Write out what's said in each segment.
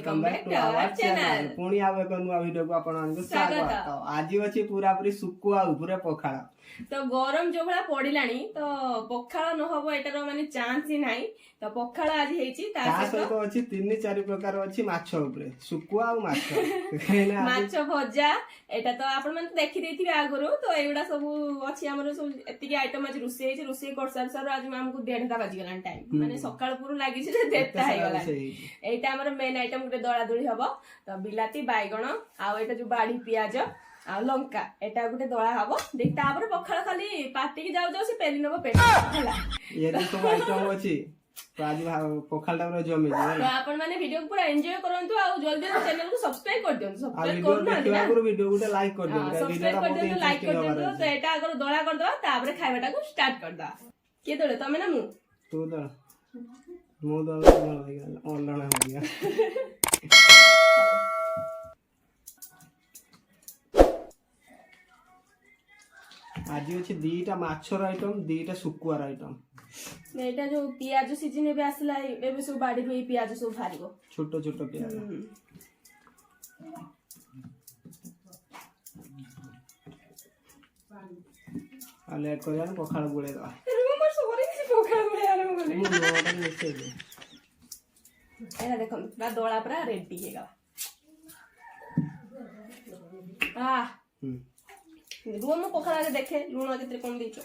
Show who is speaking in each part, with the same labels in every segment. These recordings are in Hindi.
Speaker 1: Welcome back to our channel पुणी आवे को नुआ वीडियो को आपण मानक स्वागत। आज अछि पूरा पूरी सुकु आ पूरा पखाळ
Speaker 2: तो गरम जो भला पड़िलानी तो पखाळ न होबो एटार माने चांस ही नाही। तो पखाळ आज हेची
Speaker 1: ता सहित अछि 3-4 प्रकार अछि माछ ऊपर सुकु आ माछ
Speaker 2: माछ भजा एटा तो आपण मन देखि देथिबे आगरो। तो एउडा सब अछि हमर सब एतिके आइटम आज रुसे करसार सर आज हम को 1:30 बाजी गलान टाइम माने सकाळ पुरु लागि जे देता है गला एटा हमर मेन आइटम गुटे दळा दळी हबो। तो बिलाती बाइगण आ एटा जो बाडी पियाज आ लंका एटा गुटे दळा हबो देख तापर पखाळ खाली पार्टी की जाऊ जाऊ से पेली नबो पेट हला
Speaker 1: ये सब आइटम अछि। तो आज पखाळ टावर जमी
Speaker 2: तो आपण माने वीडियो को पूरा एन्जॉय करंतु आ जल्दी चैनल को सब्सक्राइब कर दियौ। सब्सक्राइब करना
Speaker 1: देखिबा गुरु वीडियो गुटे लाइक कर दियौ
Speaker 2: वीडियो टा बहुत लाइक कर दियौ। तो एटा अगर दळा कर दवा तापर खाइबाटा को स्टार्ट कर दा के दळे तमे ना मु
Speaker 1: तू दळ मु दळ ऑनलाइन हो गया। आज अछि दीटा माछर आइटम दीटा सुकुआर आइटम।
Speaker 2: एटा जो पियाज सीजन एबे आसला एबे सब बाडी होई पियाज सब भारिबो
Speaker 1: छोटो छोटो पियाज आले कोयान पखाळ गुळे दवा
Speaker 2: रुमर सोरे किसी पखाळ गुळे आलो गले
Speaker 1: मु नोटा मिसे दे
Speaker 2: एला देखो बा दोळा पूरा रेडी हेगा आ रुम मु पखाळ आगे देखे लूण केते कम देचो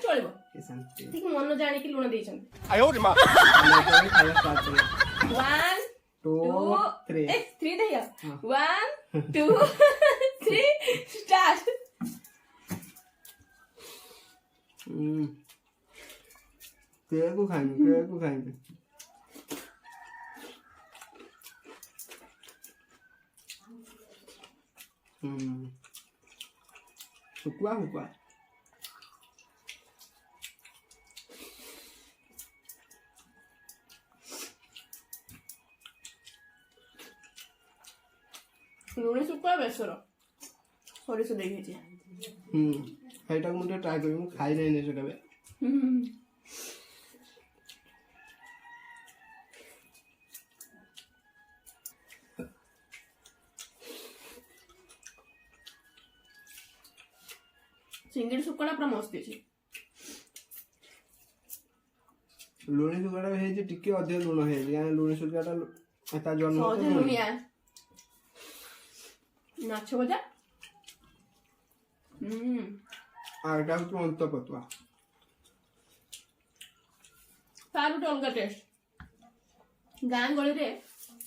Speaker 2: चलिबो
Speaker 1: के शांति
Speaker 2: ठीक मन जानि कि लूण देछन
Speaker 1: आयो रे मां खाया स्टार्ट करो
Speaker 2: 1 2 3 3 दे 1 2 3 स्टार्ट।
Speaker 1: के को खाएंगे सुकुआ
Speaker 2: लुणी सुखुआ बेसर सरिष देखिछि
Speaker 1: एटा मुझे ट्राई करिम खाइ नै ने केबे
Speaker 2: सिंगल सुखुआ पूरा मस्त अछि।
Speaker 1: लुणी सुकुआ हे जे टिके अधिक लुण हे या लुणी सुकुआ एटा जन्म
Speaker 2: तो लुणिया नाच बजा
Speaker 1: आटा तो अंत पतवा
Speaker 2: तारु टंगा टेस्ट गां गळी रे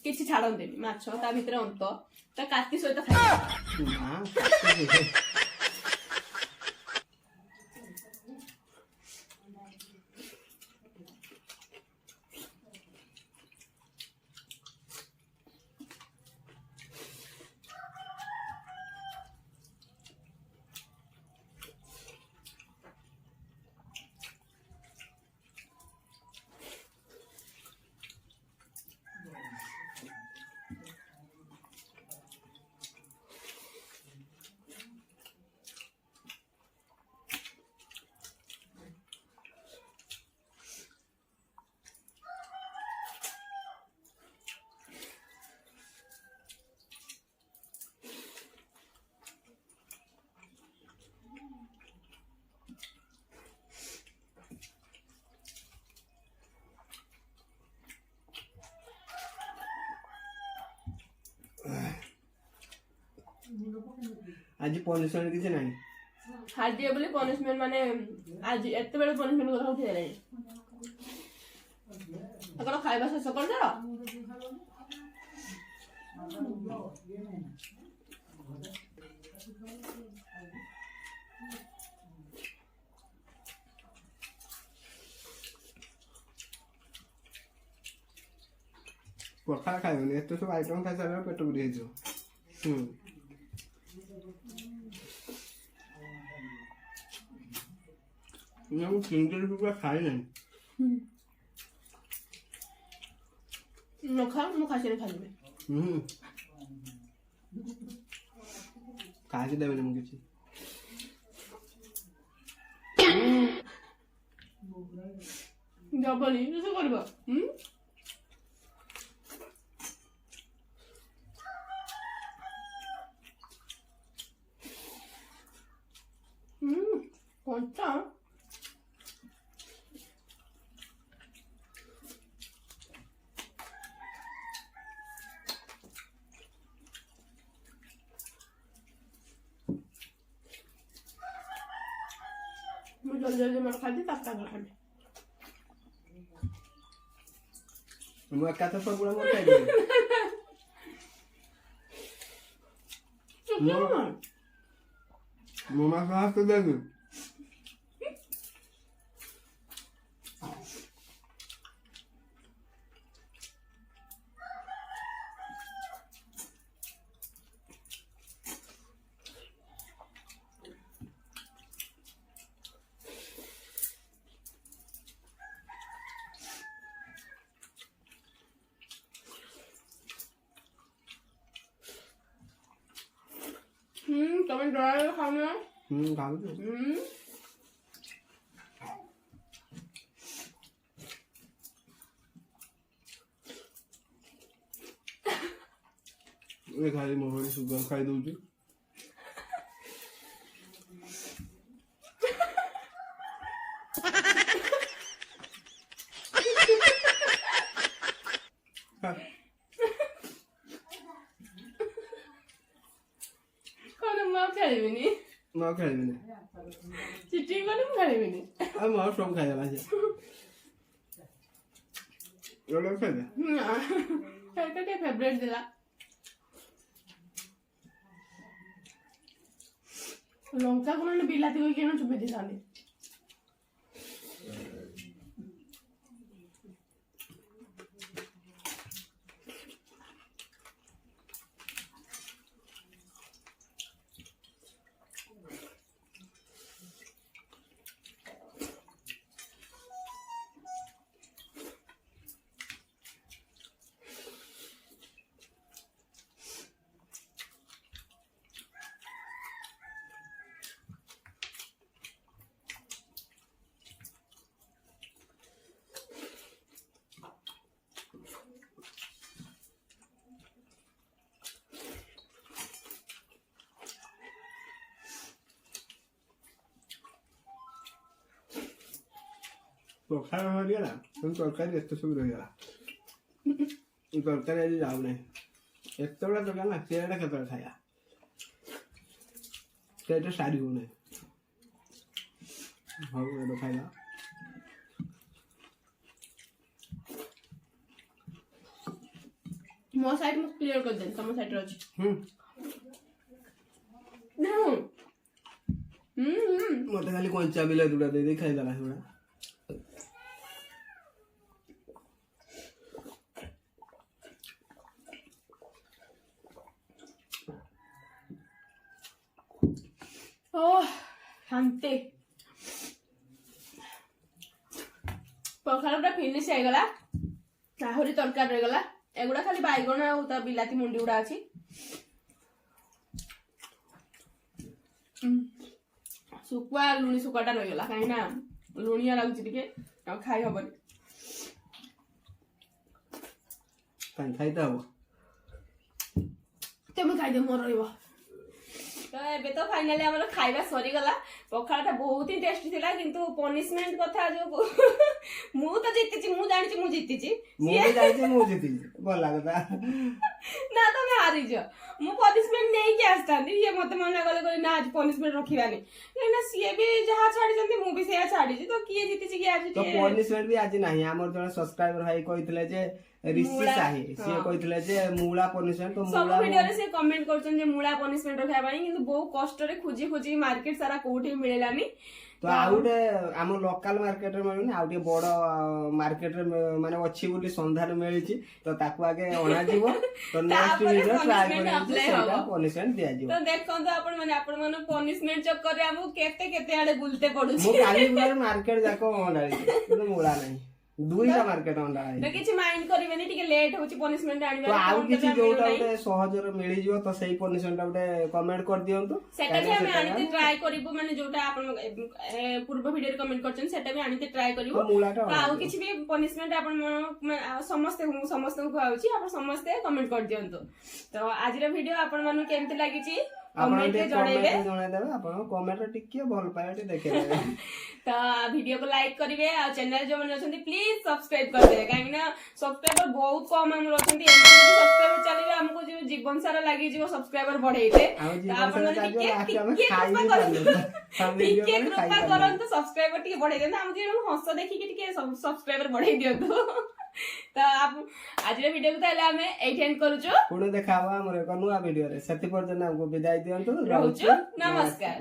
Speaker 2: किछि छाडन देबी माछ ता भितर अंत ता काटी सहित खाइ
Speaker 1: ना आज पनिशमेंट किछ नाही
Speaker 2: हार्डी बोली पनिशमेंट माने आज एते बेले पनिशमेंट কথা उठे रे अगर खाइबा से कर दे
Speaker 1: पखाळ खाइबो ने तो सब आइटम खाइ सारा पेट बुढ़ी जो हम सिंगल रुपया खाई नहीं
Speaker 2: न खा मु खासे खाली
Speaker 1: काहे देबे हम किछि
Speaker 2: जबनी किस करबो कंचा मैं जल्दी जल्दी मत खाती तब तक खाती
Speaker 1: मैं क्या तो सब बुरा मत खाई मम्मा कहाँ से देगी
Speaker 2: तुम्हें ड्राई खाना
Speaker 1: खा लो ये खाली मोहन सुगम खाई दूँ
Speaker 2: खेलिबिनी
Speaker 1: मैं खेलिबिनी
Speaker 2: चिटिंग करने में खेलिबिनी
Speaker 1: अब मैं सब खाई जाना है ये लोग खाई
Speaker 2: ना फिर क्या फेवरेट दिला लंका को मैंने बिलाती को क्यों चुपे दी जाने
Speaker 1: तो खाना हो गया ना तुम तरकारी एत सब रही गला तरकारी आज जाऊ नहीं एत बड़ा तो ना तेरा केत खाया तेरा सारी हो नहीं हाँ ये खाया
Speaker 2: मो साइड में क्लियर कर दे तम साइड रच
Speaker 1: मत खाली कंचा बिला दुड़ा दे खाई गला थोड़ा
Speaker 2: शांति पखाड़ा फिनिश हो गला आहरी तरकारी रही गला एगुड़ा खाली बैगण आ बिलाती मुंडी गुड़ा अच्छी सुकुआ लुणी सुकुआटा रही गला कहीं लुणिया लगुच टे खाई हबनी
Speaker 1: खाईता हम
Speaker 2: तुम खाई मोर रही तो एबे तो फाइनली हमर खाइबा सरी गला पखाळाटा बहुत ही टेस्टी थिला किंतु पनिशमेंट कथा जो मु तो जीतिची मु जानिची मु जीतिची
Speaker 1: मु जानिची मु जीतिची बोला कथा
Speaker 2: ना तो मैं हारी जो मु पनिशमेंट नहीं के आस्तांदी ये मते मना गले ना आज पनिशमेंट रखिबानी ना सीए भी जहा छाडी जंती मु भी सेया छाडी तो किए जीतिची कि आज
Speaker 1: तो पनिशमेंट भी आज नाही हमर जण सब्सक्राइबर भाई कहितले जे ऋषि साही से कहितले जे मूला पनिशमेंट तो
Speaker 2: सब वीडियो रे से कमेंट करछन जे मूला पनिशमेंट रखिया बानी किंतु बहुत कष्ट रे खोजी खोजी मार्केट सारा कोठी मिलेलानी
Speaker 1: तो आउटे आम लोकल मार्केट रे मिलुनी आउटे बड़ मार्केट रे माने अछि बोली संधान मिलिछि तो ताकू आगे अणा जीवो तो नेक्स्ट वीडियो ट्राई करियो सेटा पनिशमेंट दिया जीवो
Speaker 2: तो देखंतो आपण माने पनिशमेंट चक्कर रे हमु केते केते आडे बुलते पडुछि
Speaker 1: मु काली मार्केट जाको डाली तो मूला नहीं ଦୁଇଟା ମାର୍କେଟ ଅଣ୍ଡା
Speaker 2: ତ
Speaker 1: ହେଇଛି।
Speaker 2: କିଛି ମାଇଣ୍ଡ କରିବେନି, ଟିକେ ଲେଟ୍ ହଉଛି ପନିଶମେଣ୍ଟ
Speaker 1: ତ
Speaker 2: ଆଣିବା।
Speaker 1: ଆଉ କିଛି ଯୋଉଟା ଗୋଟେ ସହଜରେ ମିଳିଯିବ ତ ସେଇ ପନିଶମେଣ୍ଟ ଗୋଟେ କମେଣ୍ଟ କରିଦିଅନ୍ତୁ।
Speaker 2: ସେଟା ବି ଆମେ ଆଣିତେ ଟ୍ରାଏ କରିବୁ, ମାନେ ଯୋଉଟା ଆପଣ ପୂର୍ବ ଭିଡିଓରେ କମେଣ୍ଟ କରିଛନ୍ତି ସେଟା ବି ଆଣିତେ ଟ୍ରାଏ କରିବୁ। ତ ଆଉ କିଛି ବି ପନିଶମେଣ୍ଟ ଆପଣ ସମସ୍ତଙ୍କୁ କୁହାଉଛି, ଆପଣ ସମସ୍ତେ କମେଣ୍ଟ କରିଦିଅନ୍ତୁ। ତ ଆଜିର ଭିଡିଓ ଆପଣ ମାନଙ୍କୁ କେମିତି ଲାଗିଛି କମେଣ୍ଟରେ ଜଣେଇବେ।
Speaker 1: ଆପଣ କମେଣ୍ଟରେ ଟିକେ ଭଲ ପାଇବା ଟିକେ ଦେଖେଇଦେବେ।
Speaker 2: ତ ଭିଡିଓ को लाइक करिवे आ चैनल जो मन अछंती प्लीज सब्सक्राइब कर दे, काहे ना सब्सक्राइबर बहुत कम हमर अछंती। एमती सब्सक्राइबर चलिवे हमको जो जीवन सारा लागि जीव सब्सक्राइबर बढ़ेइते। तो आपण मन टिके कृपा करंतु सब्सक्राइबर टिके बढ़ेइ देन, हम जे हंस देखि के टिके सब्सक्राइबर बढ़ेइ दियंतु। तो आप आज रे वीडियो को ताले हमें एट एंड करूछु,
Speaker 1: पुणे देखावा हमर एक नुवा वीडियो रे। सेति पर जने हमको विदाई दियंतु,
Speaker 2: रहूछु, नमस्कार।